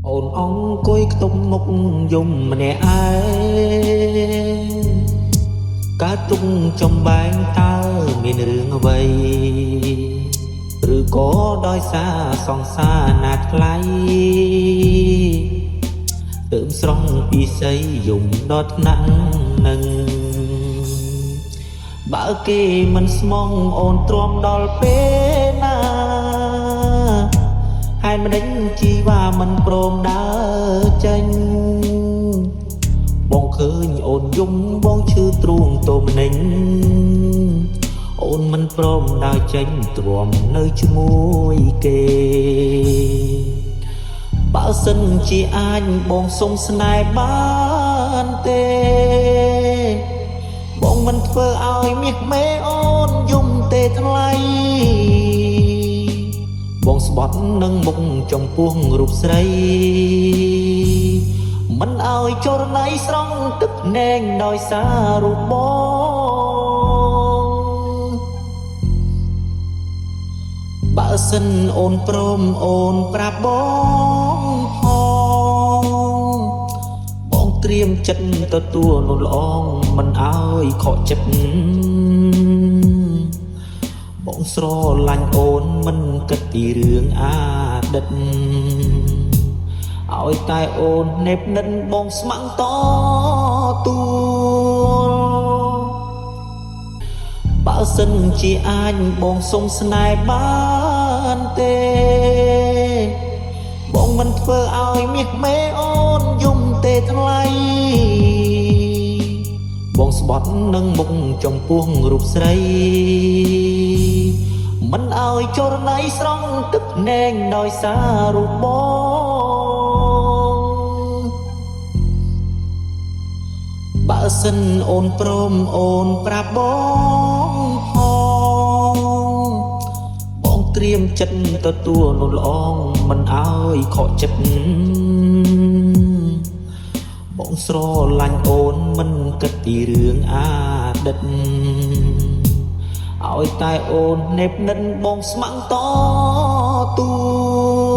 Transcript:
អូនអង្គុយខ្ទប់មុខយំម្នាក់ឯងកើតទុកចំបែងតើមានរឿងអ្វីឬក៏ដោយសារសង្សារណាត់ថ្លៃទើបស្រង់ពីស័យយំដល់ថ្នាក់នឹងបើគេមិនស្មងអូនទ្រាំដល់ពេលណាហេតុម្ដេចជីវ៉ាមិនព្រមដើរចេញបងឃើញអូនយំបងឈឺទ្រូងតូមនិញអូនមិនព្រមដើរចេញទ្រាំនៅជាមួយគេបើសិនជាអាចបងសុំស្នេហ៍បានទេបងមិនធ្វើឲ្យមាសមេអូនយំទេថ្លៃបងស្បត់នឹងមុខចំពោះរូបស្រីមិនឲ្យចរណៃស្រង់ទឹកភ្នែកដោយសាររូបបងបើសិនអូនព្រមអូនប្រាប់បងផងបងត្រៀមចិត្តទទួលនូនល្អងមិនឲ្យខកចិត្តបងស្រឡាញ់អូនមិនគិតពីរឿងអាឌិតឲ្យតែអូននេបនិតបងស្ម័គ្រតទួលបើសិនជាអាចបងសុំស្នេហ៍បានទេបងមិនធ្វើឲ្យមាសមេអូនយំទេថ្លៃបងស្បត់នឹងមុខចំពោះរូបស្រីមិនឲ្យចរណៃស្រង់ទឹកភ្នែកដោយសាររូបបងបើសិនអូនព្រមអូនប្រាប់បងផងបងត្រៀមចិត្តទទួលនូនល្អងមិនឲ្យខកចិត្តបងស្រឡាញ់អូនមិនគិតពីរឿងអាឌិតឲ្យតែអូននេបនិតបងស្ម័គ្រតទួល